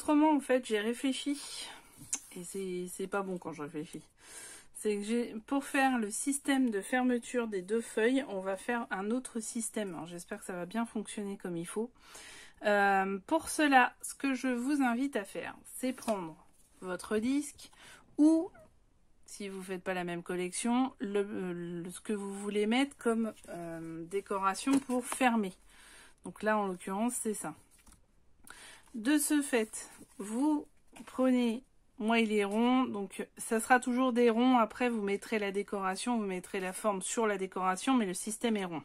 autrement, en fait, j'ai réfléchi. Et c'est pas bon quand je réfléchis. C'est que pour faire le système de fermeture des deux feuilles, on va faire un autre système. J'espère que ça va bien fonctionner comme il faut. Pour cela, ce que je vous invite à faire, c'est prendre votre disque ou, si vous ne faites pas la même collection, ce que vous voulez mettre comme décoration pour fermer. Donc là, en l'occurrence, c'est ça. De ce fait, vous prenez... Moi, il est rond, donc ça sera toujours des ronds. Après, vous mettrez la décoration, vous mettrez la forme sur la décoration, mais le système est rond.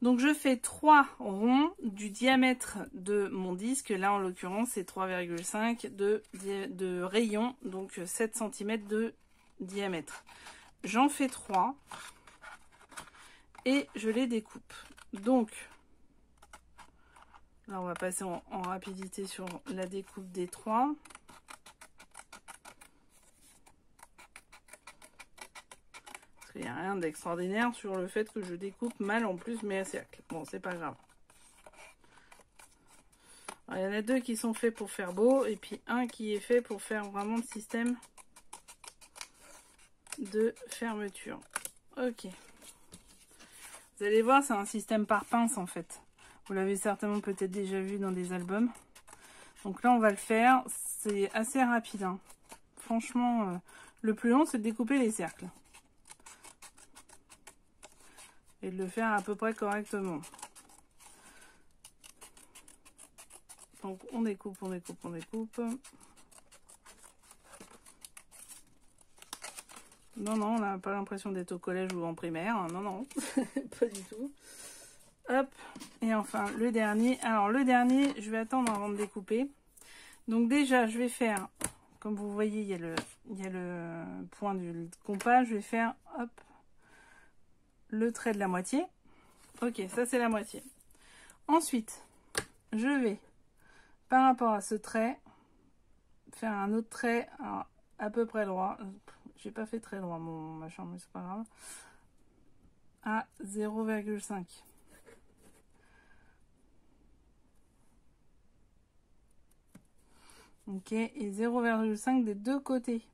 Donc, je fais 3 ronds du diamètre de mon disque. Là, en l'occurrence, c'est 3,5 de rayon, donc 7 cm de diamètre. J'en fais 3 et je les découpe. Donc, là, on va passer en rapidité sur la découpe des 3. Il n'y a rien d'extraordinaire sur le fait que je découpe mal en plus mes cercles. Bon, c'est pas grave. Alors, il y en a 2 qui sont faits pour faire beau et puis un qui est fait pour faire vraiment le système de fermeture. Ok. Vous allez voir, c'est un système par pince en fait. Vous l'avez certainement peut-être déjà vu dans des albums. Donc là, on va le faire. C'est assez rapide. Hein. Franchement, le plus long, c'est de découper les cercles. Et de le faire à peu près correctement. Donc on découpe, on découpe, on découpe. Non, non, on n'a pas l'impression d'être au collège ou en primaire. Non, non, pas du tout. Hop, et enfin le dernier. Alors le dernier, je vais attendre avant de découper. Donc déjà, je vais faire, comme vous voyez, il y a le point du compas. Je vais faire, hop, le trait de la moitié. Ok, ça c'est la moitié. Ensuite, je vais, par rapport à ce trait, faire un autre trait à peu près droit. J'ai pas fait très droit mon machin, mais c'est pas grave. À 0,5. Ok, et 0,5 des deux côtés.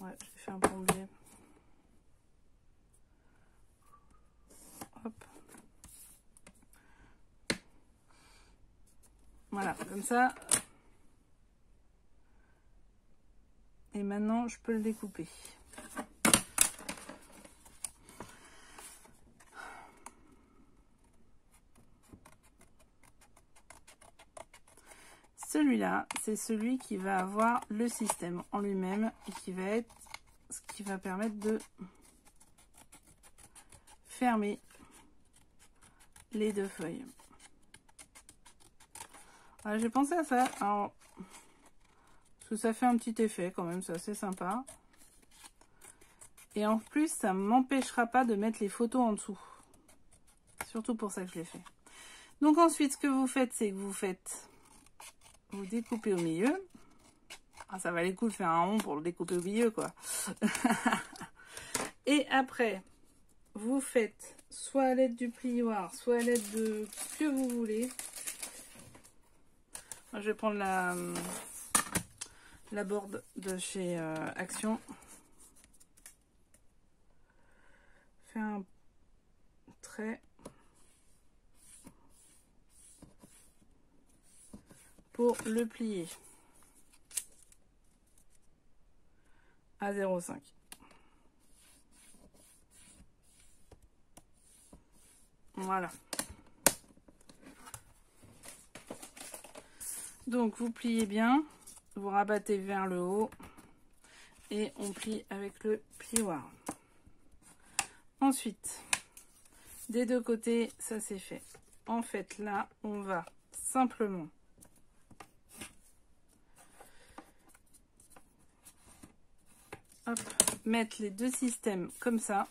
Ouais, je vais faire un plombier. Hop. Voilà, comme ça. Et maintenant, je peux le découper. Celui-là, c'est celui qui va avoir le système en lui-même et qui va être ce qui va permettre de fermer les deux feuilles. J'ai pensé à ça, alors, parce que ça fait un petit effet quand même, c'est assez sympa. Et en plus, ça ne m'empêchera pas de mettre les photos en dessous. Surtout pour ça que je l'ai fait. Donc ensuite, ce que vous faites, c'est que vous découpez au milieu. Ah, ça valait le coup de faire un rond pour le découper au milieu, quoi. Et après, vous faites soit à l'aide du plioir, soit à l'aide de ce que vous voulez. Moi, je vais prendre la board de chez Action. Faire un trait pour le plier à 0,5. Voilà. Donc vous pliez bien, vous rabattez vers le haut et on plie avec le plioir. Ensuite, des deux côtés, ça c'est fait. En fait, là, on va simplement mettre les deux systèmes comme ça.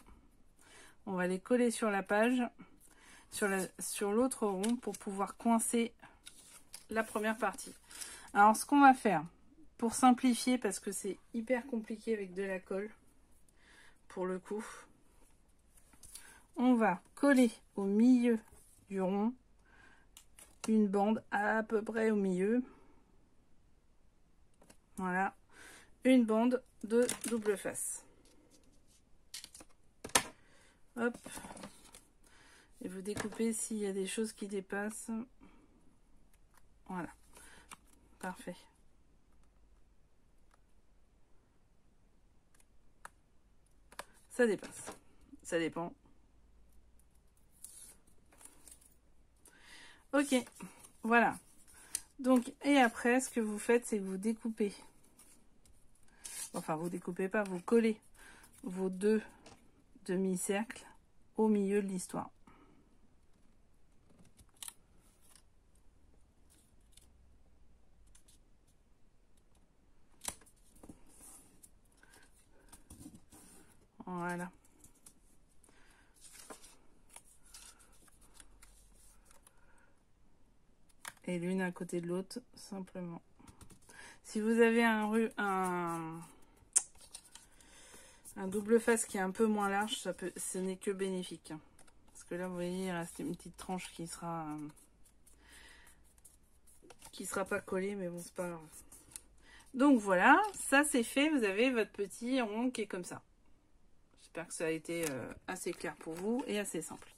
On va les coller sur la page, sur l'autre rond pour pouvoir coincer la première partie. Alors, ce qu'on va faire pour simplifier, parce que c'est hyper compliqué avec de la colle, pour le coup, On va coller au milieu du rond une bande à peu près au milieu. Voilà, une bande de double face. Hop. Et vous découpez s'il y a des choses qui dépassent. Voilà. Parfait. Ça dépasse. Ça dépend. Ok. Voilà. Donc, et après, ce que vous faites, c'est que vous découpez. Enfin, vous découpez pas, vous collez vos deux demi-cercles au milieu de l'histoire. Voilà. Et l'une à côté de l'autre, simplement. Si vous avez un double face qui est un peu moins large, ce n'est que bénéfique. Parce que là, vous voyez, il reste une petite tranche qui sera pas collée, mais bon, c'est pas grave. Donc voilà, ça c'est fait. Vous avez votre petit rond qui est comme ça. J'espère que ça a été assez clair pour vous et assez simple.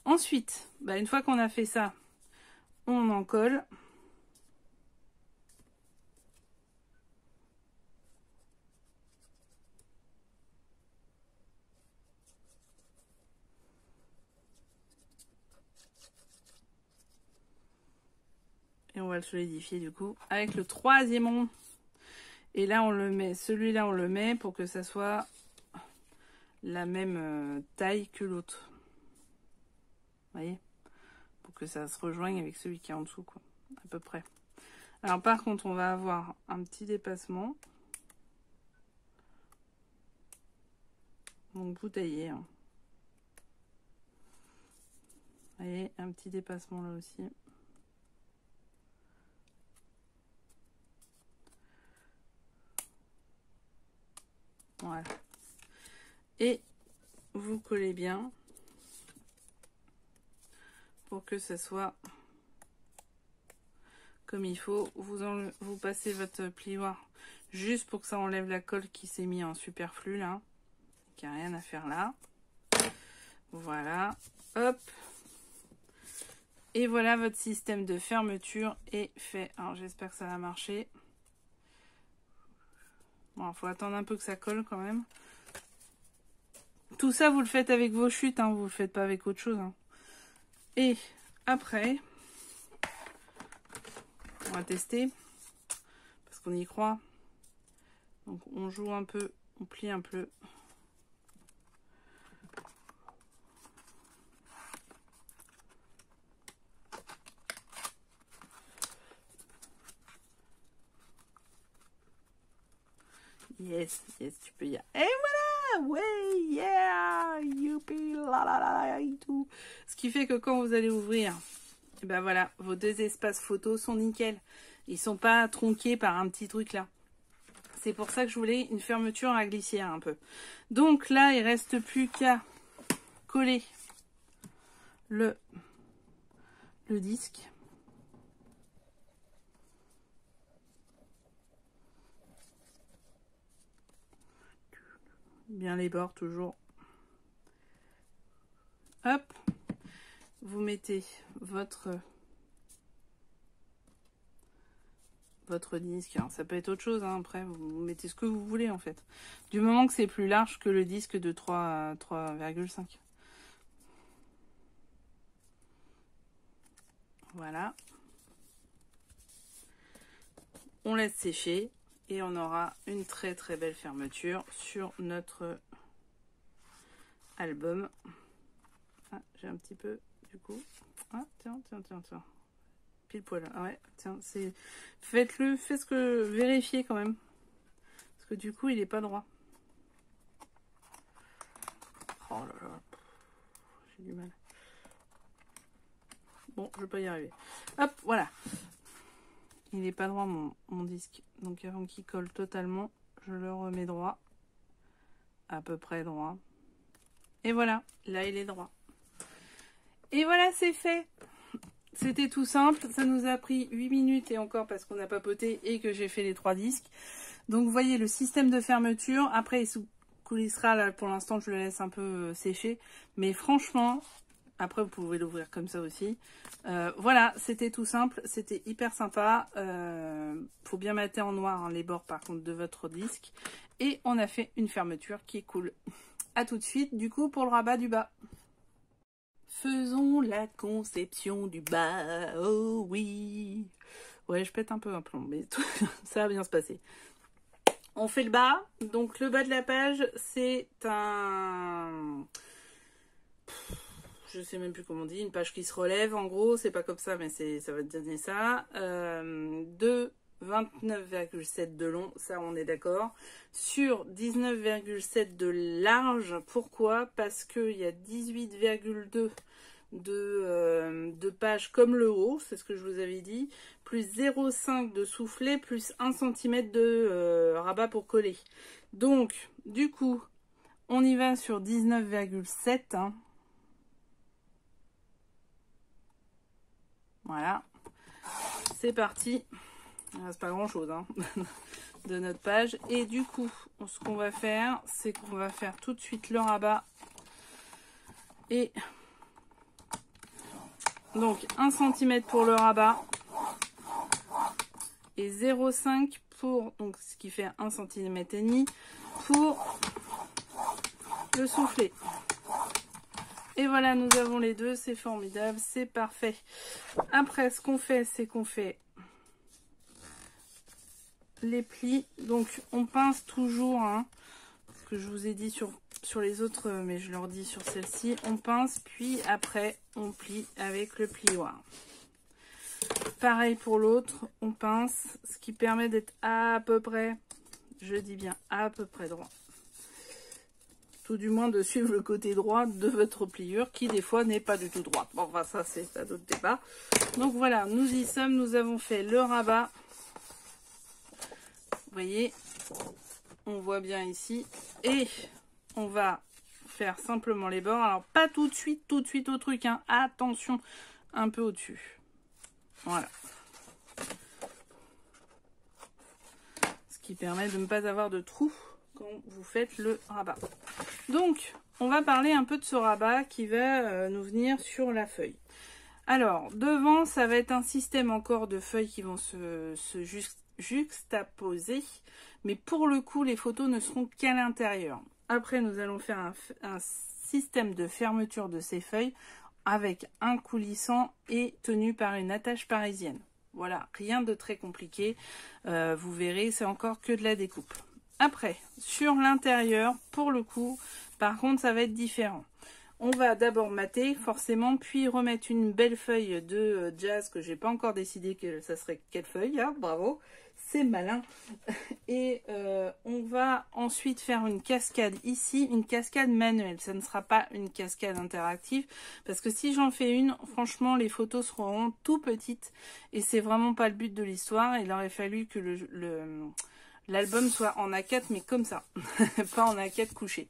Ensuite, une fois qu'on a fait ça, on en colle. Et on va le solidifier du coup avec le troisième rond. Et là on le met, celui-là on le met pour que ça soit la même taille que l'autre. Vous voyez? Pour que ça se rejoigne avec celui qui est en dessous, quoi. À peu près. Alors par contre on va avoir un petit dépassement. Donc vous taillez. Hein. Vous voyez, un petit dépassement là aussi. Voilà. Et vous collez bien pour que ça soit comme il faut. Vous passez votre plioir juste pour que ça enlève la colle qui s'est mis en superflu là. Il n'y a rien à faire là. Voilà. Hop. Et voilà, votre système de fermeture est fait. Alors j'espère que ça va marcher. Bon, il faut attendre un peu que ça colle quand même. Tout ça, vous le faites avec vos chutes, hein, vous le faites pas avec autre chose. Hein. Et après, on va tester, parce qu'on y croit. Donc on joue un peu, on plie un peu. Yes, yes, tu peux y aller. Et voilà, ouais, yeah, youpi, la la la et tout. Ce qui fait que quand vous allez ouvrir, et ben voilà, vos deux espaces photos sont nickel. Ils sont pas tronqués par un petit truc là. C'est pour ça que je voulais une fermeture à glissière un peu. Donc là, il reste plus qu'à coller le disque. Bien les bords toujours. Hop. Vous mettez votre disque. Alors, ça peut être autre chose, hein. Après, vous mettez ce que vous voulez, en fait. Du moment que c'est plus large que le disque de 3,5. Voilà. On laisse sécher et on aura une très très belle fermeture sur notre album. Ah, j'ai un petit peu, du coup. Ah, tiens. Pile poil. Ah ouais, tiens, c'est... Faites-le, vérifiez quand même. Parce que du coup, il est pas droit. Oh là là. J'ai du mal. Bon, je vais pas y arriver. Hop, voilà. Il est pas droit mon disque. Donc avant qu'il colle totalement, je le remets droit. À peu près droit. Et voilà, là il est droit. Et voilà, c'est fait. C'était tout simple, ça nous a pris 8 minutes et encore parce qu'on a papoté et que j'ai fait les 3 disques. Donc vous voyez le système de fermeture, après il se coulissera, là pour l'instant je le laisse un peu sécher. Mais franchement, après vous pouvez l'ouvrir comme ça aussi. Voilà, c'était tout simple, c'était hyper sympa. Faut bien mater en noir hein, les bords par contre de votre disque. Et on a fait une fermeture qui est cool. A tout de suite du coup pour le rabat du bas. Faisons la conception du bas, oh oui. Ouais, je pète un peu un plomb, mais tout, ça va bien se passer. On fait le bas. Donc le bas de la page, c'est un... Je sais même plus comment on dit, une page qui se relève en gros. C'est pas comme ça, mais ça va te donner ça. De 29,7 de long, ça on est d'accord. Sur 19,7 de large, pourquoi? Parce qu'il y a 18,2 de pages comme le haut, c'est ce que je vous avais dit, plus 0,5 de soufflet, plus 1 cm de rabat pour coller. Donc, du coup, on y va sur 19,7. Hein. Voilà. C'est parti. Il ne reste pas grand chose hein, de notre page. Et du coup, ce qu'on va faire, c'est qu'on va faire tout de suite le rabat. Et donc 1 cm pour le rabat. Et 0,5 pour, donc ce qui fait 1 cm et demi pour le soufflet. Et voilà, nous avons les deux, c'est formidable, c'est parfait. Après, ce qu'on fait, c'est qu'on fait les plis. Donc, on pince toujours, hein, ce que je vous ai dit sur les autres, mais je leur dis sur celle-ci. On pince, puis après, on plie avec le plioir. Pareil pour l'autre, on pince, ce qui permet d'être à peu près, je dis bien à peu près droit. Tout du moins de suivre le côté droit de votre pliure qui des fois n'est pas du tout droit. Bon, enfin ça c'est un autre débat. Donc voilà, nous y sommes, nous avons fait le rabat. Vous voyez, on voit bien ici. Et on va faire simplement les bords. Alors pas tout de suite au truc, hein. Attention, un peu au-dessus. Voilà. Ce qui permet de ne pas avoir de trous quand vous faites le rabat. Donc, on va parler un peu de ce rabat qui va nous venir sur la feuille. Alors, devant, ça va être un système encore de feuilles qui vont se juxtaposer. Mais pour le coup, les photos ne seront qu'à l'intérieur. Après, nous allons faire un système de fermeture de ces feuilles avec un coulissant et tenu par une attache parisienne. Voilà, rien de très compliqué. Vous verrez, c'est encore que de la découpe. Après, sur l'intérieur, pour le coup, par contre, ça va être différent. On va d'abord mater, forcément, puis remettre une belle feuille de jazz que j'ai pas encore décidé que ça serait quelle feuille. Hein, bravo, c'est malin. Et on va ensuite faire une cascade ici, une cascade manuelle. Ça ne sera pas une cascade interactive parce que si j'en fais une, franchement, les photos seront tout petites et c'est vraiment pas le but de l'histoire. Il aurait fallu que l'album soit en A4 mais comme ça, pas en A4 couché,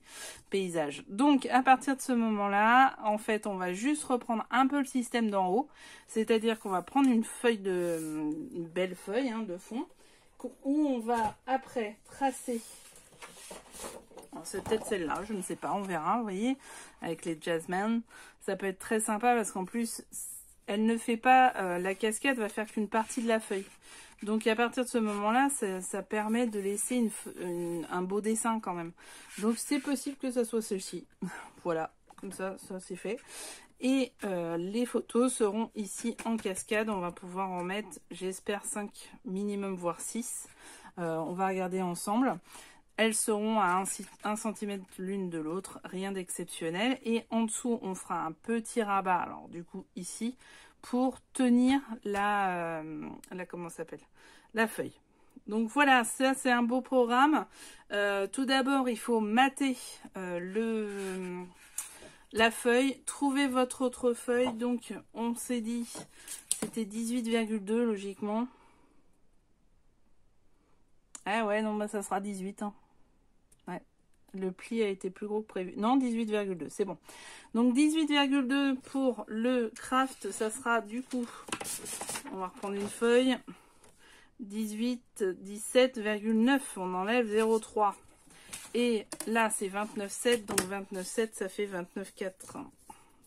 paysage. Donc à partir de ce moment-là, en fait, on va juste reprendre un peu le système d'en haut, c'est-à-dire qu'on va prendre une belle feuille hein, de fond, où on va après tracer, c'est peut-être celle-là, je ne sais pas, on verra, vous voyez, avec les Jazzman, ça peut être très sympa parce qu'en plus, elle ne fait pas, la cascade va faire qu'une partie de la feuille. Donc à partir de ce moment-là, ça permet de laisser un beau dessin quand même. Donc c'est possible que ça soit celle-ci. Voilà, comme ça c'est fait. Et les photos seront ici en cascade. On va pouvoir en mettre, j'espère, 5 minimum, voire 6. On va regarder ensemble. Elles seront à 1 cm l'une de l'autre, rien d'exceptionnel. Et en dessous, on fera un petit rabat, alors du coup ici, pour tenir comment ça s'appelle, la feuille. Donc voilà, ça c'est un beau programme. Tout d'abord, il faut mater la feuille, trouver votre autre feuille. Donc on s'est dit, c'était 18,2 logiquement. Ah ouais, non, bah ça sera 18. Hein. Ouais, Le pli a été plus gros que prévu. Non, 18,2, c'est bon. Donc 18,2 pour le craft, ça sera du coup, on va reprendre une feuille, 17,9, on enlève 0,3. Et là, c'est 29,7, donc 29,7, ça fait 29,4.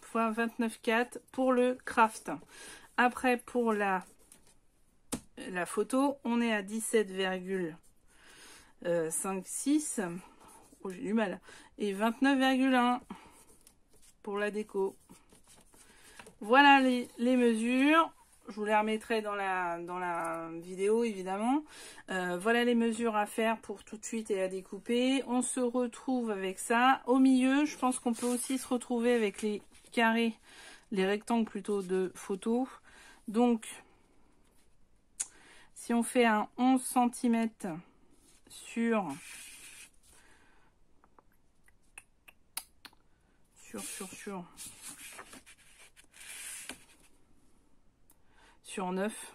Fois 29,4 pour le craft. Après, pour la photo, on est à 17,56. Oh, j'ai du mal. Et 29,1 pour la déco. Voilà les mesures. Je vous les remettrai dans la vidéo, évidemment. Voilà les mesures à faire pour tout de suite et à découper. On se retrouve avec ça. Au milieu, je pense qu'on peut aussi se retrouver avec les carrés, les rectangles plutôt de photos. Donc, si on fait un 11 cm sur 9,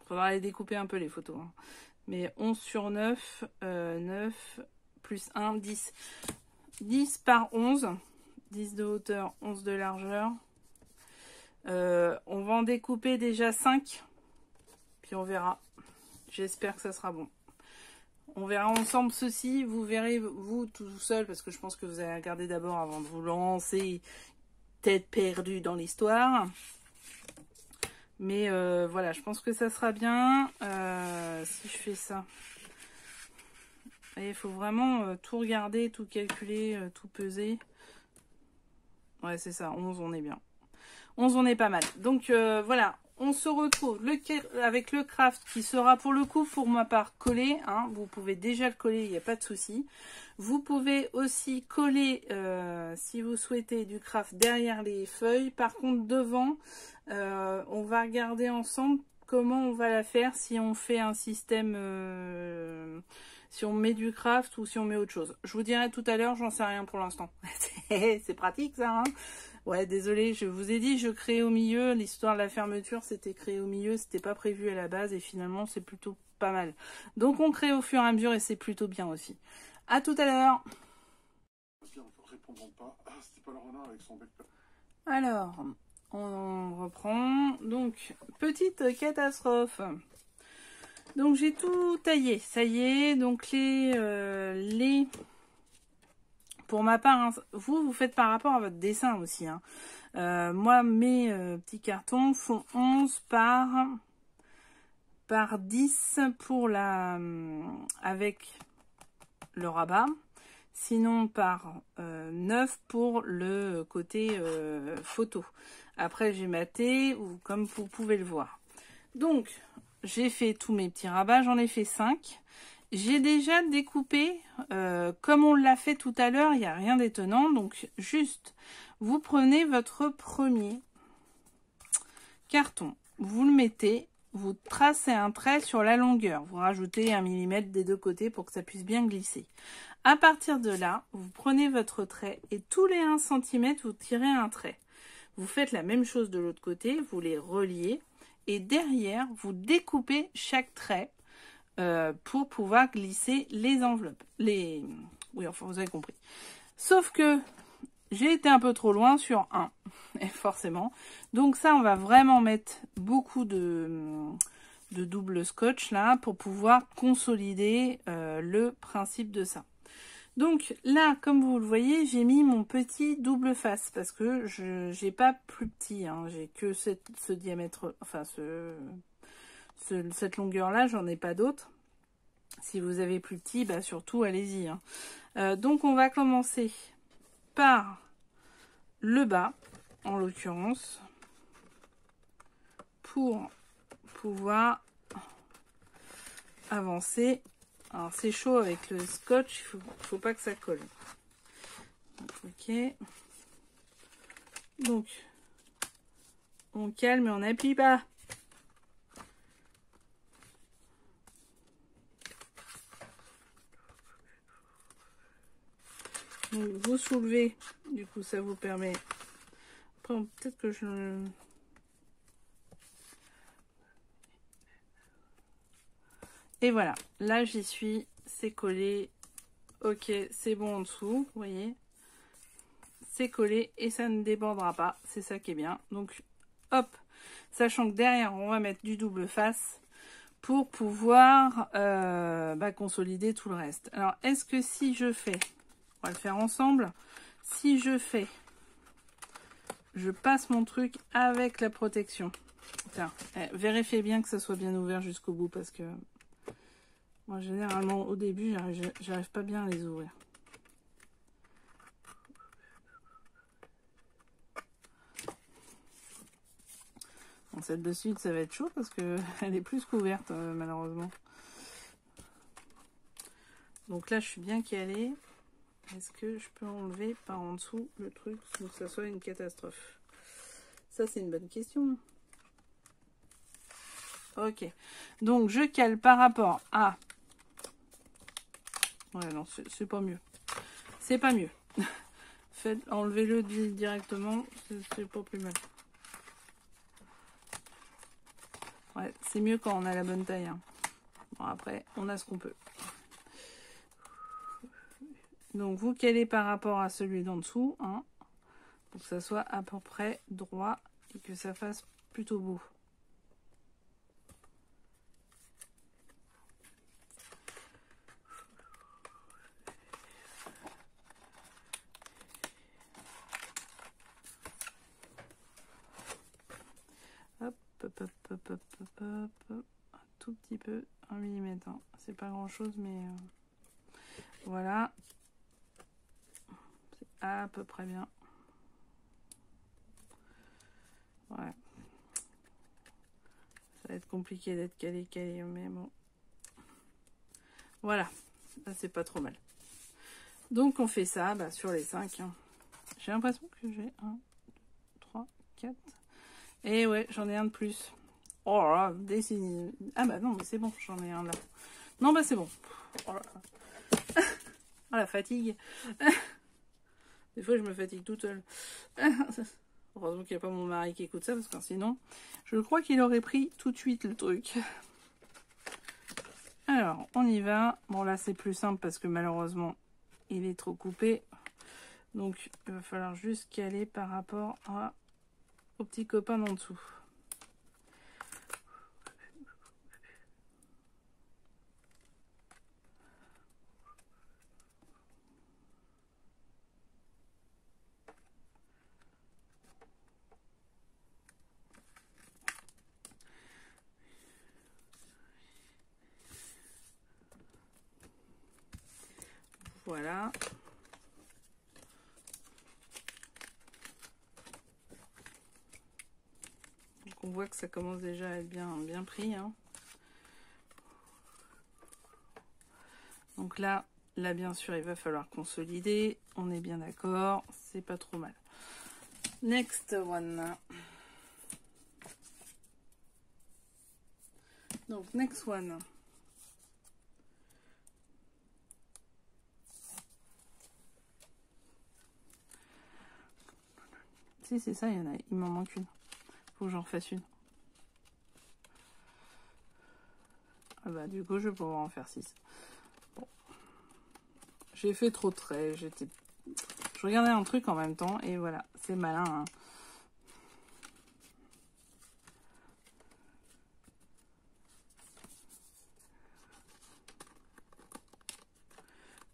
il faudra les découper un peu les photos, hein. Mais 11 sur 9, 9 plus 1, 10. 10 par 11, 10 de hauteur, 11 de largeur. On va en découper déjà 5, puis on verra. J'espère que ça sera bon. On verra ensemble ceci, vous verrez vous tout seul, parce que je pense que vous allez regarder d'abord avant de vous lancer, tête perdue dans l'histoire. Mais voilà, je pense que ça sera bien si je fais ça. Et il faut vraiment tout regarder, tout calculer, tout peser. Ouais, c'est ça, 11, on est bien. 11, on est pas mal. Donc voilà, on se retrouve avec le craft qui sera pour le coup, pour ma part, collé. Hein. Vous pouvez déjà le coller, il n'y a pas de souci. Vous pouvez aussi coller, si vous souhaitez, du craft derrière les feuilles. Par contre, devant, on va regarder ensemble comment on va la faire, si on fait un système, si on met du craft ou si on met autre chose. Je vous dirai tout à l'heure, j'en sais rien pour l'instant. C'est pratique ça, hein. Ouais, désolé, je vous ai dit, je crée au milieu. L'histoire de la fermeture, c'était créé au milieu, c'était pas prévu à la base et finalement, c'est plutôt pas mal. Donc, on crée au fur et à mesure et c'est plutôt bien aussi. À tout à l'heure. Alors, on reprend. Donc, petite catastrophe. Donc, j'ai tout taillé. Ça y est, donc pour ma part, hein, vous faites par rapport à votre dessin aussi. Hein. Moi, mes petits cartons font 11 par 10 pour avec le rabat. Sinon, par 9 pour le côté photo. Après, j'ai maté, comme vous pouvez le voir. Donc, j'ai fait tous mes petits rabats. J'en ai fait 5. J'ai déjà découpé, comme on l'a fait tout à l'heure, il n'y a rien d'étonnant. Donc, juste, vous prenez votre premier carton, vous le mettez, vous tracez un trait sur la longueur. Vous rajoutez 1 mm des deux côtés pour que ça puisse bien glisser. À partir de là, vous prenez votre trait et tous les 1 cm, vous tirez un trait. Vous faites la même chose de l'autre côté, vous les reliez et derrière, vous découpez chaque trait pour pouvoir glisser les enveloppes. Oui, enfin, vous avez compris. Sauf que j'ai été un peu trop loin sur 1, forcément. Donc ça, on va vraiment mettre beaucoup de double scotch là pour pouvoir consolider le principe de ça. Donc là, comme vous le voyez, j'ai mis mon petit double face parce que je n'ai pas plus petit. Hein, j'ai que ce diamètre, enfin cette longueur-là, j'en ai pas d'autres. Si vous avez plus petit, bah surtout, allez-y. Hein. Donc, on va commencer par le bas, en l'occurrence, pour pouvoir avancer. Alors, c'est chaud avec le scotch, il faut pas que ça colle. Ok. Donc, on calme et on n'appuie pas. Donc, vous soulevez, du coup ça vous permet, après peut-être que et voilà, là j'y suis, c'est collé, Ok, c'est bon en dessous, vous voyez. C'est collé et ça ne débordera pas. C'est ça qui est bien. Donc, hop, sachant que derrière, on va mettre du double face pour pouvoir consolider tout le reste. Alors, est-ce que si je fais, on va le faire ensemble, si je fais, je passe mon truc avec la protection. Tiens, vérifiez bien que ça soit bien ouvert jusqu'au bout parce que moi, généralement, au début, j'arrive pas bien à les ouvrir. Bon, celle de suite, ça va être chaud parce que elle est plus qu'ouverte, malheureusement. Donc là, je suis bien calée. Est-ce que je peux enlever par en dessous le truc sans que ça soit une catastrophe? Ça, c'est une bonne question. Ok. Donc, je cale par rapport à... Ouais, non, c'est pas mieux. C'est pas mieux. Enlevez-le directement, c'est pas plus mal. Ouais, c'est mieux quand on a la bonne taille. Hein. Bon, après, on a ce qu'on peut. Donc, vous calez par rapport à celui d'en dessous, hein, pour que ça soit à peu près droit et que ça fasse plutôt beau. Hop, hop, hop, hop, hop, hop, hop. Un tout petit peu, 1 mm. Hein. C'est pas grand chose, mais voilà. C'est à peu près bien. Ouais. Ça va être compliqué d'être calé, mais bon. Voilà. Là, c'est pas trop mal. Donc, on fait ça sur les 5. Hein. J'ai l'impression que j'ai 1, 2, 3, 4. Et ouais, j'en ai un de plus. Oh là, dessine. Ah bah non, mais c'est bon, j'en ai un là. Non, bah c'est bon. Oh là. Oh la fatigue. Des fois, je me fatigue toute seule. Heureusement qu'il n'y a pas mon mari qui écoute ça, parce que sinon, je crois qu'il aurait pris tout de suite le truc. Alors, on y va. Bon, là, c'est plus simple parce que malheureusement, il est trop coupé. Donc, il va falloir juste caler par rapport au petit copain d'en dessous. Voilà. Donc on voit que ça commence déjà à être bien pris. Hein. Donc là, bien sûr, il va falloir consolider. On est bien d'accord. C'est pas trop mal. Next one. Donc, next one. Si, c'est ça, il m'en manque une. Faut que j'en refasse une. Ah bah, du coup, je vais pouvoir en faire 6. Bon. J'ai fait trop de traits. Je regardais un truc en même temps et voilà, c'est malin. Hein.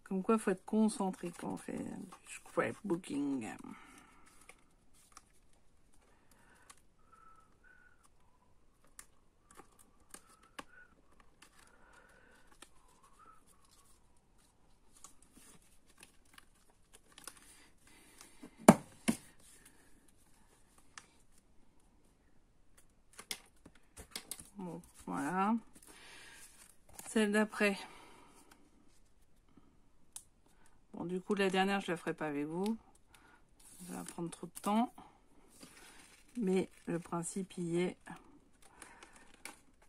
Comme quoi, il faut être concentré quand on fait du scrapbooking. Bon, voilà. Celle d'après. Bon, du coup, la dernière, je la ferai pas avec vous. Ça va prendre trop de temps. Mais le principe y est.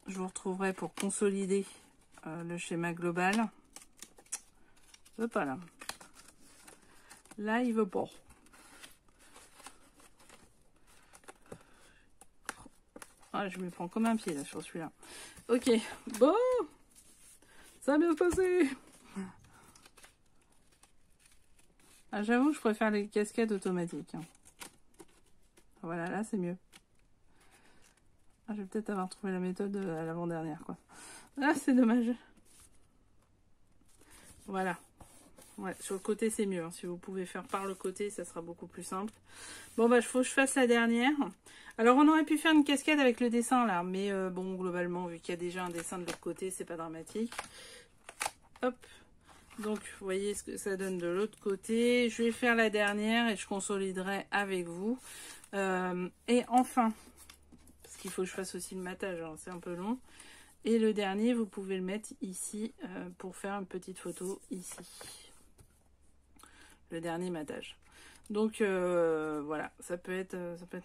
Je vous retrouverai pour consolider le schéma global. Il veut pas là. Là, il veut pas. Ah, je me prends comme un pied là sur celui-là. Ok, bon. Ça a bien se passer. Ah, j'avoue, je préfère les cascades automatiques. Hein. Voilà, là, c'est mieux. Ah, je vais peut-être avoir trouvé la méthode à l'avant-dernière, quoi. Ah, c'est dommage. Voilà. Ouais, sur le côté, c'est mieux. Hein. Si vous pouvez faire par le côté, ça sera beaucoup plus simple. Bon, bah, il faut que je fasse la dernière. Alors, on aurait pu faire une cascade avec le dessin, là. Mais bon, globalement, vu qu'il y a déjà un dessin de l'autre côté, c'est pas dramatique. Hop. Donc, vous voyez ce que ça donne de l'autre côté. Je vais faire la dernière et je consoliderai avec vous. Et enfin, parce qu'il faut que je fasse aussi le matage, hein, c'est un peu long. Et le dernier, vous pouvez le mettre ici pour faire une petite photo ici. Le dernier matage. Donc voilà, ça peut être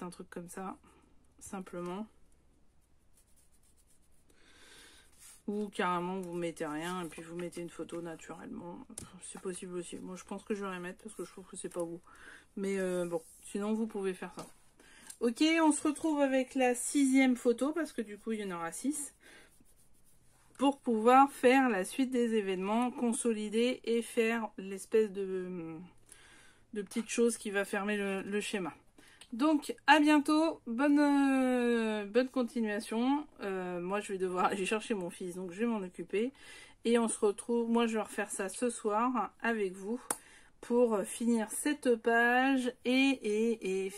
un truc comme ça, simplement. Ou carrément vous mettez rien et puis vous mettez une photo naturellement. C'est possible aussi. Moi je pense que je vais rien mettre parce que je trouve que c'est pas beau. Mais bon, sinon vous pouvez faire ça. Ok, on se retrouve avec la 6e photo parce que du coup il y en aura 6. Pour pouvoir faire la suite des événements, consolider et faire l'espèce de petite chose qui va fermer le schéma. Donc à bientôt, bonne continuation. Moi je vais devoir aller chercher mon fils, donc je vais m'en occuper. Et on se retrouve, moi je vais refaire ça ce soir avec vous pour finir cette page et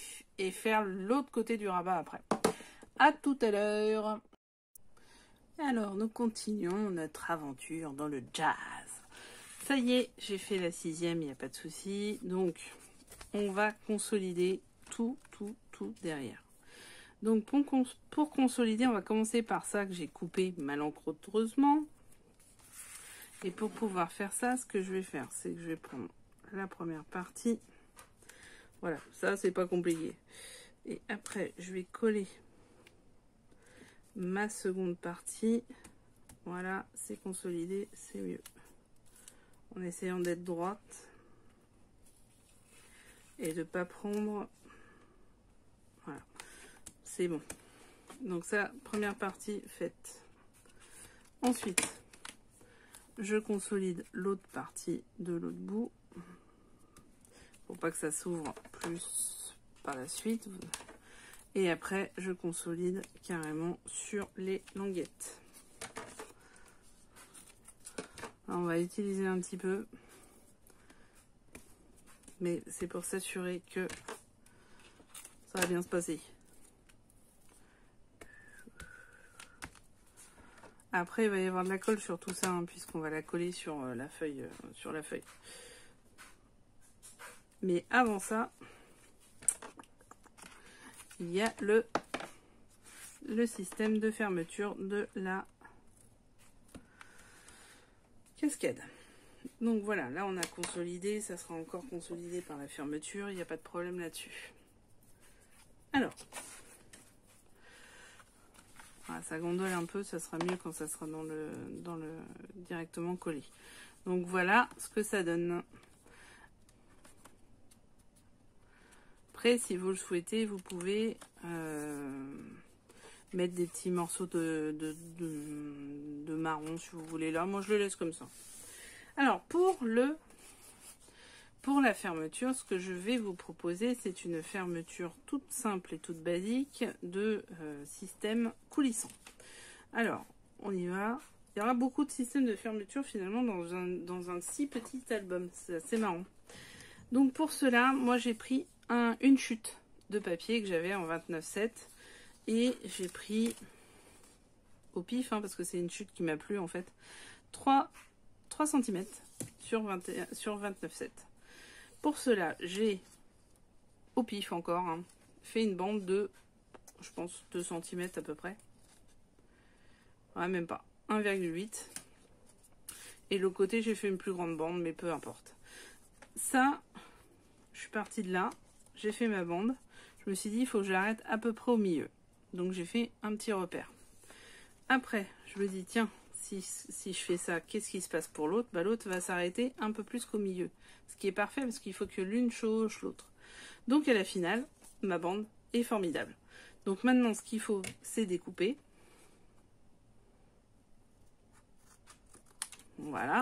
faire l'autre côté du rabat après. À tout à l'heure. Alors nous continuons notre aventure dans le jazz. Ça y est, j'ai fait la 6e, il n'y a pas de souci. Donc on va consolider tout derrière. Donc pour consolider, on va commencer par ça que j'ai coupé malencontreusement. Et pour pouvoir faire ça, ce que je vais faire, c'est que je vais prendre la première partie. Voilà, ça c'est pas compliqué. Et après, je vais coller ma seconde partie. Voilà, c'est consolidé, c'est mieux. En essayant d'être droite et de ne pas prendre. Voilà, c'est bon. Donc ça, première partie faite. Ensuite, je consolide l'autre partie de l'autre bout pour pas que ça s'ouvre plus par la suite. Et après, je consolide carrément sur les languettes. Alors, on va utiliser un petit peu, mais c'est pour s'assurer que ça va bien se passer. Après, il va y avoir de la colle sur tout ça, hein, puisqu'on va la coller sur la feuille. Mais avant ça, il y a le système de fermeture de la cascade. Donc voilà, là on a consolidé, ça sera encore consolidé par la fermeture, il n'y a pas de problème là-dessus. Alors, voilà, ça gondole un peu, ça sera mieux quand ça sera dans le directement collé. Donc voilà ce que ça donne. Après, si vous le souhaitez, vous pouvez mettre des petits morceaux de marron si vous voulez là. Moi je le laisse comme ça. Alors pour la fermeture, ce que je vais vous proposer, c'est une fermeture toute simple et toute basique de système coulissant. Alors, on y va. Il y aura beaucoup de systèmes de fermeture finalement dans un si petit album. C'est assez marrant. Donc pour cela, moi j'ai pris une chute de papier que j'avais en 29,7 et j'ai pris au pif, hein, parce que c'est une chute qui m'a plu en fait, 3 cm sur 29,7. Pour cela, j'ai, au pif encore, hein, fait une bande de, je pense, 2 cm à peu près. Ouais, même pas. 1,8. Et l'autre côté, j'ai fait une plus grande bande, mais peu importe. Ça, je suis partie de là. J'ai fait ma bande. Je me suis dit, il faut que je l'arrête à peu près au milieu. Donc, j'ai fait un petit repère. Après, je me dis, tiens, si je fais ça, qu'est-ce qui se passe pour l'autre? Bah, l'autre va s'arrêter un peu plus qu'au milieu. Ce qui est parfait parce qu'il faut que l'une chauche l'autre. Donc à la finale, ma bande est formidable. Donc maintenant, ce qu'il faut, c'est découper. Voilà,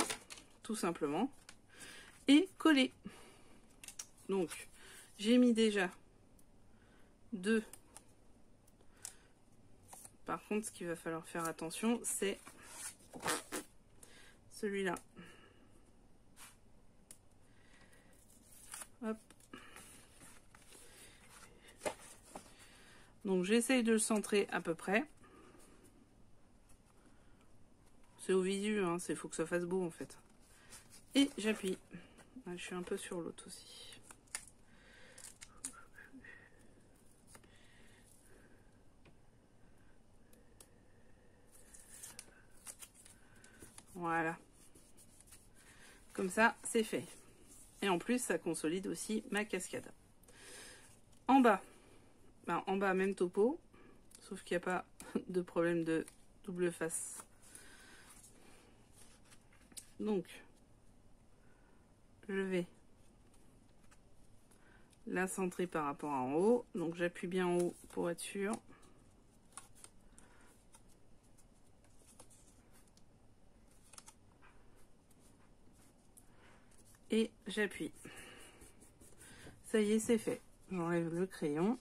tout simplement. Et coller. Donc, j'ai mis déjà 2. Par contre, ce qu'il va falloir faire attention, c'est celui-là. Hop. Donc, j'essaye de le centrer à peu près. C'est au visu, hein, faut que ça fasse beau en fait. Et j'appuie. Je suis un peu sur l'autre aussi. Voilà. Comme ça, c'est fait. Et en plus, ça consolide aussi ma cascade. En bas, en bas, même topo. Sauf qu'il n'y a pas de problème de double face. Donc, je vais la centrer par rapport à en haut. Donc, j'appuie bien en haut pour être sûr. Et j'appuie. Ça y est, c'est fait. J'enlève le crayon.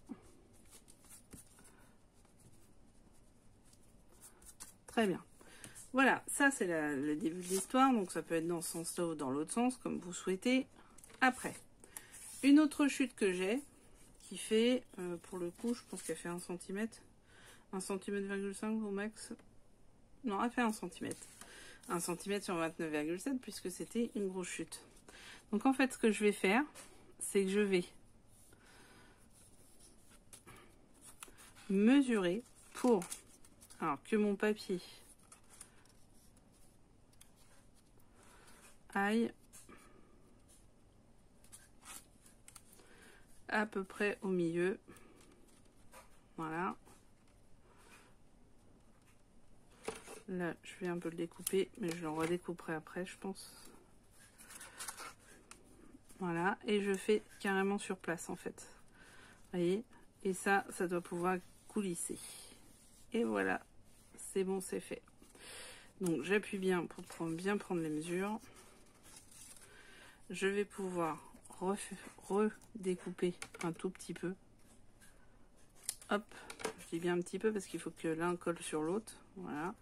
Très bien. Voilà, ça c'est le début de l'histoire. Donc ça peut être dans ce sens-là ou dans l'autre sens, comme vous souhaitez. Après, une autre chute que j'ai, qui fait, pour le coup, je pense qu'elle fait 1 cm. 1,5 cm au max. Non, elle fait 1 cm. 1 cm sur 29,7 puisque c'était une grosse chute. Donc en fait, ce que je vais faire, c'est que je vais mesurer pour que mon papier aille à peu près au milieu. Voilà. Là, je vais un peu le découper, mais je le redécouperai après, je pense. Voilà, et je fais carrément sur place en fait. Vous voyez, et ça doit pouvoir coulisser. Et voilà, c'est bon, c'est fait. Donc j'appuie bien pour bien prendre les mesures. Je vais pouvoir redécouper un tout petit peu. Hop, je dis bien un petit peu parce qu'il faut que l'un colle sur l'autre. Voilà.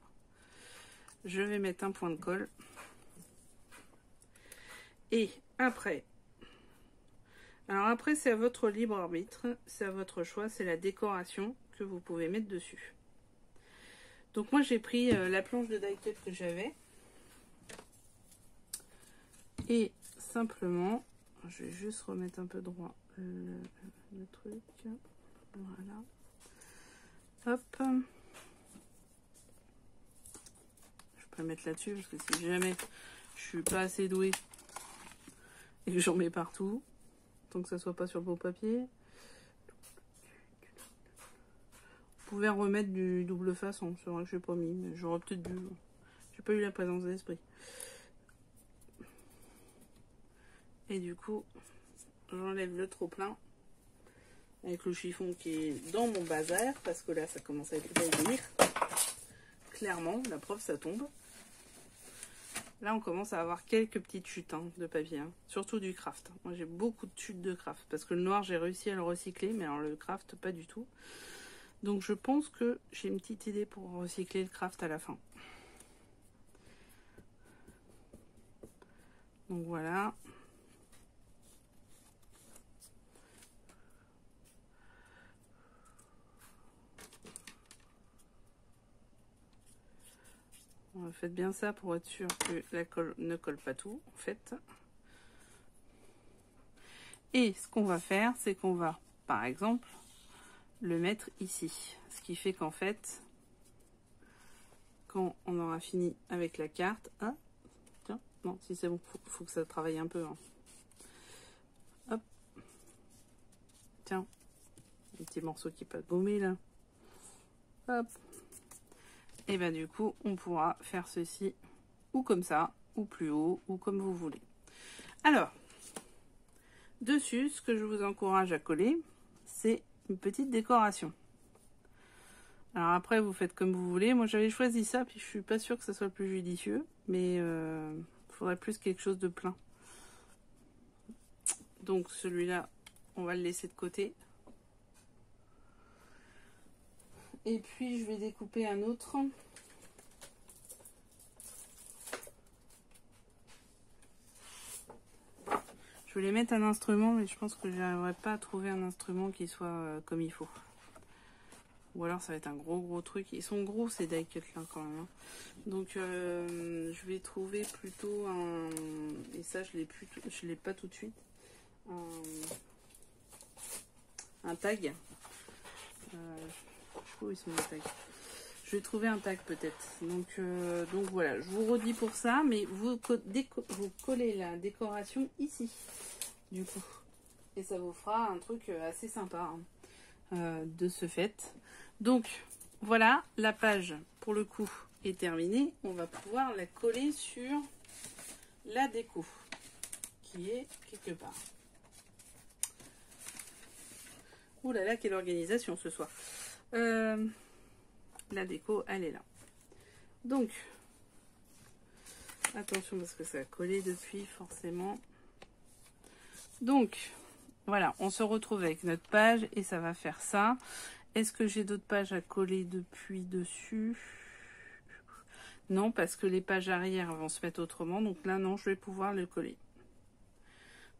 Je vais mettre un point de colle. Et après, alors après c'est à votre libre arbitre, c'est à votre choix, c'est la décoration que vous pouvez mettre dessus. Donc moi j'ai pris la planche de die-cut que j'avais. Et simplement, je vais juste remettre un peu droit le truc. Voilà. Hop. Je peux le mettre là-dessus parce que si jamais je suis pas assez douée et que j'en mets partout, tant que ça soit pas sur le beau papier. Vous pouvez remettre du double face, hein. C'est vrai que je n'ai pas mis, mais j'aurais peut-être dû. J'ai pas eu la présence d'esprit. Et du coup, j'enlève le trop plein avec le chiffon qui est dans mon bazar parce que là, ça commence à être venir. Clairement, la preuve, ça tombe. Là, on commence à avoir quelques petites chutes de papier, hein. Surtout du craft. Moi, j'ai beaucoup de chutes de craft parce que le noir, j'ai réussi à le recycler, mais alors le craft, pas du tout. Donc, je pense que j'ai une petite idée pour recycler le craft à la fin. Donc, voilà. Faites bien ça pour être sûr que la colle ne colle pas tout, en fait. Et ce qu'on va faire, c'est qu'on va, par exemple, le mettre ici. Ce qui fait qu'en fait, quand on aura fini avec la carte... Ah, tiens, non, si c'est bon, faut que ça travaille un peu. Hein. Hop. Tiens, un petit morceau qui n'est pas gommé, là. Hop. Et bien du coup, on pourra faire ceci ou comme ça, ou plus haut, ou comme vous voulez. Alors, dessus, ce que je vous encourage à coller, c'est une petite décoration. Alors après, vous faites comme vous voulez. Moi, j'avais choisi ça, puis je suis pas sûre que ce soit le plus judicieux, mais il faudrait plus quelque chose de plein. Donc celui-là, on va le laisser de côté. Et puis je vais découper un autre. Je voulais mettre un instrument, mais je pense que je n'arriverai pas à trouver un instrument qui soit comme il faut. Ou alors ça va être un gros truc. Ils sont gros ces die cuts là quand même. Hein. Donc je vais trouver plutôt un... Et ça je l'ai pas tout de suite. Un tag. Où ils sont les tags? Je vais trouver un tag peut-être. Donc voilà, je vous redis pour ça, mais vous collez la décoration ici, du coup. Et ça vous fera un truc assez sympa hein, de ce fait. Donc voilà, la page pour le coup est terminée. On va pouvoir la coller sur la déco qui est quelque part. Ouh là là, quelle organisation ce soir. La déco, elle est là. Donc, attention parce que ça a collé depuis forcément. Donc, voilà, on se retrouve avec notre page et ça va faire ça. Est-ce que j'ai d'autres pages à coller depuis dessus? Non, parce que les pages arrière vont se mettre autrement. Donc là, non, je vais pouvoir le coller.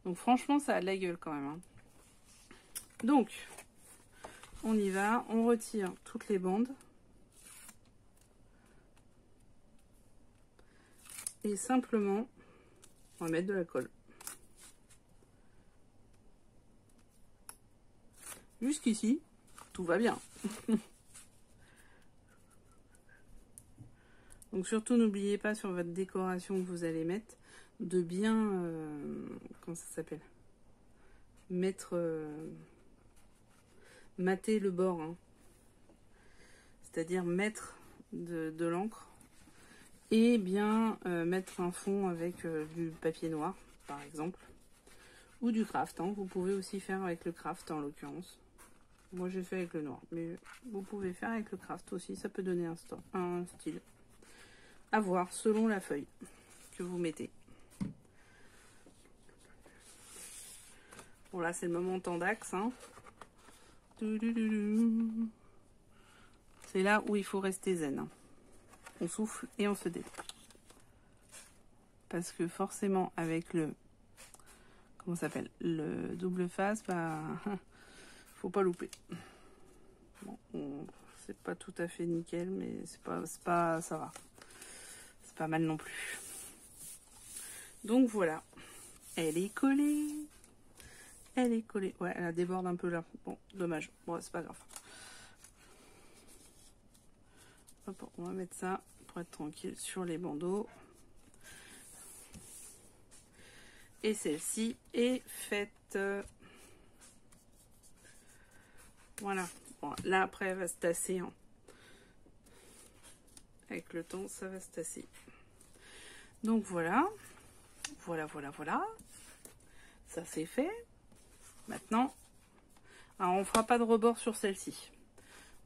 Donc franchement, ça a de la gueule quand même. Hein. Donc, on y va. On retire toutes les bandes. Et simplement, on va mettre de la colle. Jusqu'ici, tout va bien. Donc surtout, n'oubliez pas sur votre décoration que vous allez mettre, de bien, comment ça s'appelle? Mettre, mater le bord. Hein. C'est-à-dire mettre de l'encre. Et bien mettre un fond avec du papier noir, par exemple. Ou du craft. Hein. Vous pouvez aussi faire avec le craft, en l'occurrence. Moi, j'ai fait avec le noir. Mais vous pouvez faire avec le craft aussi. Ça peut donner un style. À voir, selon la feuille que vous mettez. Bon, là, c'est le moment tendax. Hein. C'est là où il faut rester zen. Hein. On souffle et on se détend. Parce que forcément, avec le... Comment ça s'appelle? Le double face, bah... faut pas louper. Bon, c'est pas tout à fait nickel, mais c'est pas... Ça va. C'est pas mal non plus. Donc voilà. Elle est collée. Elle est collée. Ouais, elle déborde un peu là. Bon, dommage. Bon, c'est pas grave. Hop, on va mettre ça pour être tranquille sur les bandeaux. Et celle-ci est faite. Voilà. Bon, là, après, elle va se tasser. Hein. Avec le temps, ça va se tasser. Donc, voilà. Voilà. Ça, c'est fait. Maintenant, alors, on fera pas de rebord sur celle-ci.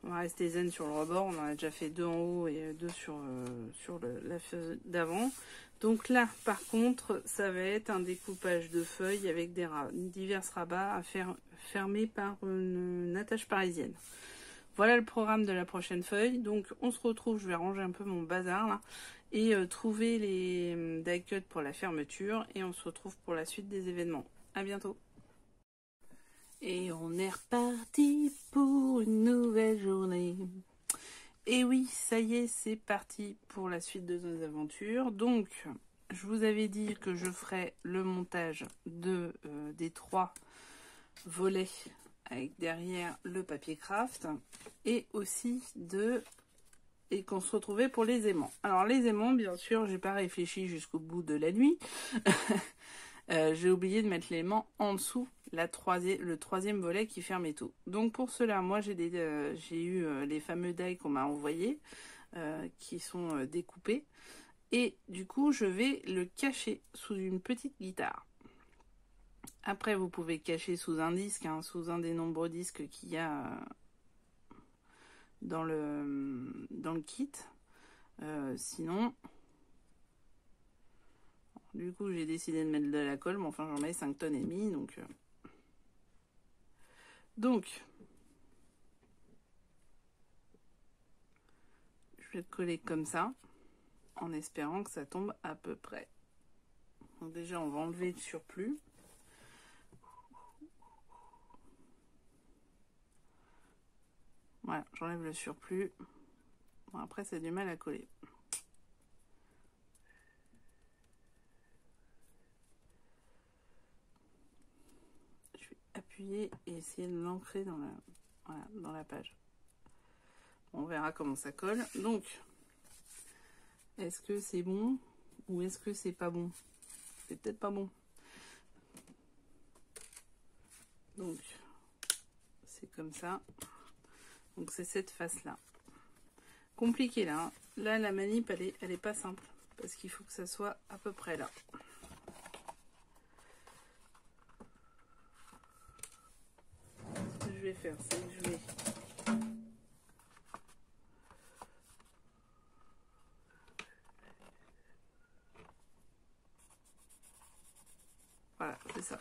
On va rester zen sur le rebord. On en a déjà fait 2 en haut et 2 sur la feuille d'avant. Donc là, par contre, ça va être un découpage de feuilles avec divers rabats à faire fermer par une attache parisienne. Voilà le programme de la prochaine feuille. Donc on se retrouve, je vais ranger un peu mon bazar là, et trouver les die cuts pour la fermeture. Et on se retrouve pour la suite des événements. À bientôt. Et on est reparti pour une nouvelle journée. Et oui, ça y est, c'est parti pour la suite de nos aventures. Donc, je vous avais dit que je ferais le montage des 3 volets avec derrière le papier craft et aussi et qu'on se retrouvait pour les aimants. Alors les aimants, bien sûr, j'ai pas réfléchi jusqu'au bout de la nuit. J'ai oublié de mettre l'aimant en dessous, le 3e volet qui fermait tout. Donc pour cela, moi j'ai eu les fameux die qu'on m'a envoyés, qui sont découpés. Et du coup, je vais le cacher sous une petite guitare. Après, vous pouvez cacher sous un disque, hein, sous un des nombreux disques qu'il y a dans le kit. Sinon, Du coup, j'ai décidé de mettre de la colle, mais enfin, j'en mets 5 tonnes et demie, donc, je vais coller comme ça, en espérant que ça tombe à peu près. Donc déjà, on va enlever le surplus. Voilà, j'enlève le surplus. Bon, après, c'est du mal à coller. Je vais appuyer et essayer de l'ancrer dans voilà, dans la page. On verra comment ça colle. Donc, est-ce que c'est bon ou est-ce que c'est pas bon? C'est peut-être pas bon. Donc, c'est comme ça. Donc, c'est cette face-là. Compliqué là. Hein. Là, la manip, elle est pas simple. Parce qu'il faut que ça soit à peu près là. Ce que je vais faire, c'est que je vais... Voilà, c'est ça.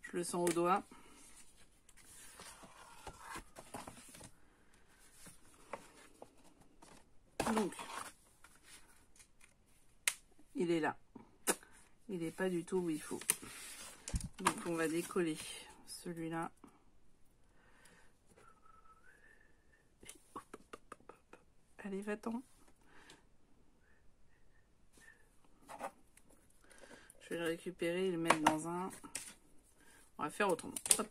Je le sens au doigt. Donc, il est là. Il n'est pas du tout où il faut. Donc, on va décoller celui-là. Allez, va-t'en. Je vais le récupérer et le mettre dans un... On va faire autrement. Hop.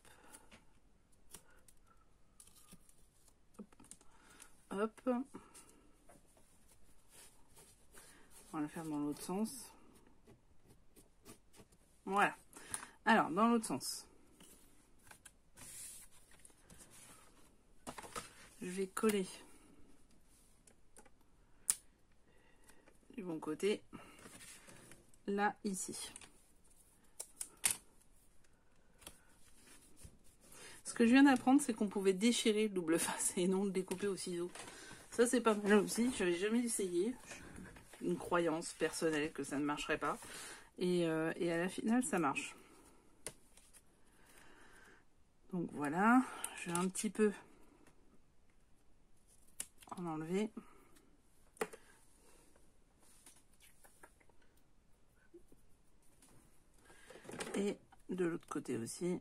Hop. Hop. On va le faire dans l'autre sens. Voilà. Alors, dans l'autre sens. Je vais coller du bon côté. Là, ici. Ce que je viens d'apprendre, c'est qu'on pouvait déchirer le double face et non le découper au ciseau. Ça, c'est pas mal aussi. Je n'avais jamais essayé. Une croyance personnelle que ça ne marcherait pas. Et à la finale, ça marche. Donc voilà. Je vais un petit peu en enlever. Et de l'autre côté aussi.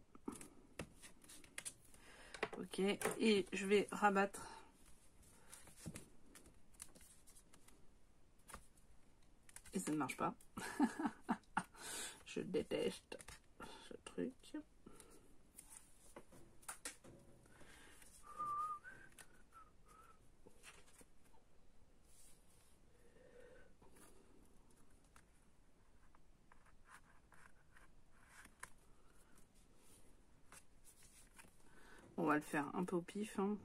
Ok. Et je vais rabattre. Et ça ne marche pas. Je déteste ce truc. On va le faire un peu au pif. Hein.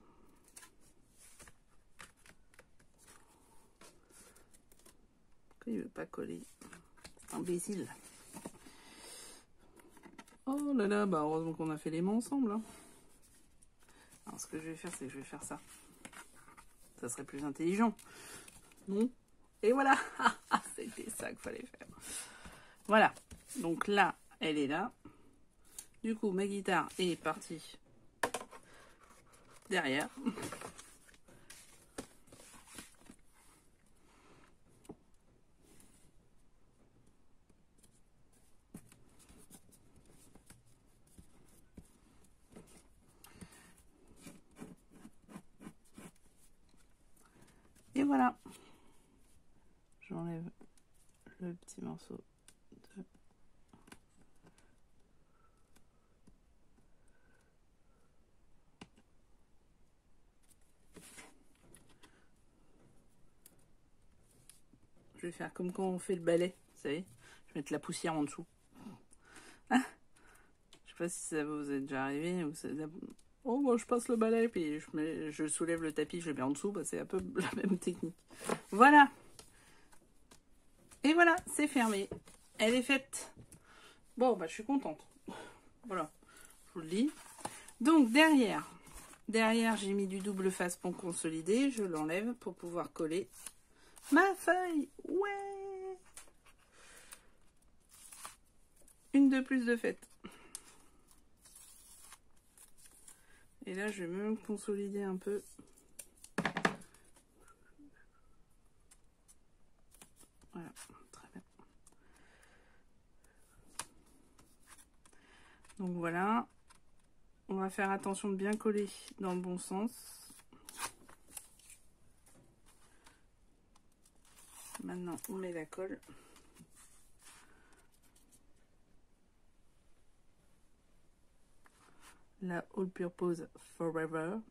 Pourquoi il ne veut pas coller? C'est imbécile. Oh là là, bah heureusement qu'on a fait les mains ensemble. Hein. Alors ce que je vais faire, c'est que je vais faire ça. Ça serait plus intelligent. Non? Et voilà. C'était ça qu'il fallait faire. Voilà. Donc là, elle est là. Du coup, ma guitare est partie derrière. Et voilà. J'enlève le petit morceau de... Je vais faire comme quand on fait le balai, vous savez. Je vais mettre la poussière en dessous. Ah, je sais pas si ça vous est déjà arrivé. Oh, moi je passe le balai, puis je soulève le tapis, je le mets en dessous. Bah, c'est un peu la même technique. Voilà. Et voilà, c'est fermé. Elle est faite. Bon, bah je suis contente. Voilà, je vous le dis. Donc derrière j'ai mis du double face pour consolider. Je l'enlève pour pouvoir coller ma feuille. Ouais. Une de plus de fête. Et là, je vais même consolider un peu. Voilà, très bien. Donc voilà. On va faire attention de bien coller dans le bon sens. Maintenant, on met la colle. La All Purpose Forever. Un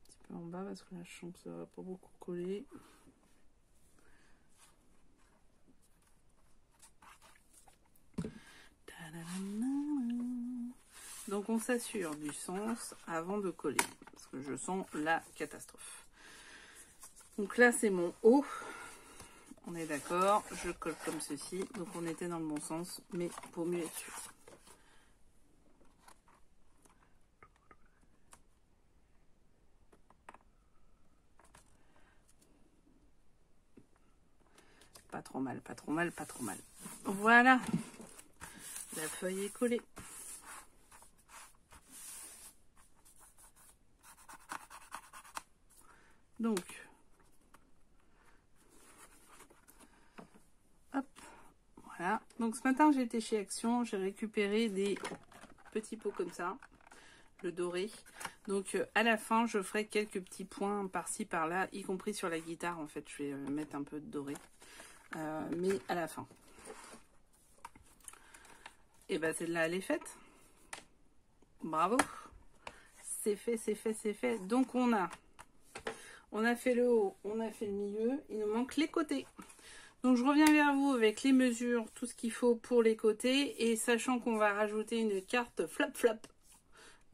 petit peu en bas parce que là, je sens que ça va pas beaucoup coller. Donc on s'assure du sens avant de coller, parce que je sens la catastrophe. Donc là c'est mon haut, on est d'accord, je colle comme ceci, donc on était dans le bon sens, mais pour mieux être sûr. Pas trop mal, pas trop mal, pas trop mal. Voilà, la feuille est collée. Donc, hop, voilà. Donc ce matin j'ai été chez Action, j'ai récupéré des petits pots comme ça, le doré. Donc à la fin je ferai quelques petits points par-ci par-là, y compris sur la guitare en fait, je vais mettre un peu de doré. Mais à la fin. Et ben celle-là elle est faite. Bravo. C'est fait, c'est fait, c'est fait. Donc on a fait le haut, on a fait le milieu, il nous manque les côtés. Donc je reviens vers vous avec les mesures, tout ce qu'il faut pour les côtés, et sachant qu'on va rajouter une carte flap flap.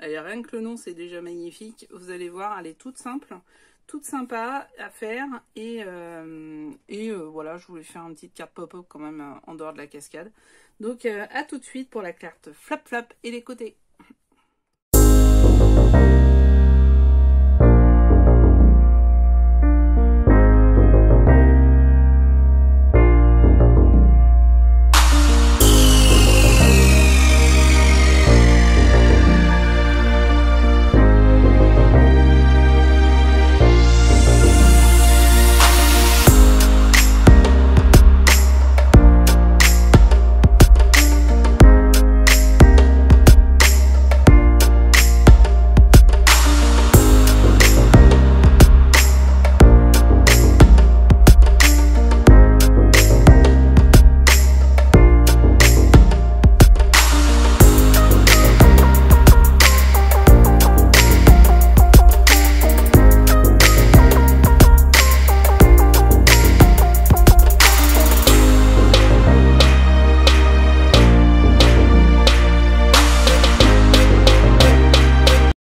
Allez, rien que le nom c'est déjà magnifique, vous allez voir, elle est toute simple, toute sympa à faire, et voilà, je voulais faire une petite carte pop-up quand même en dehors de la cascade. Donc à tout de suite pour la carte flap flap et les côtés.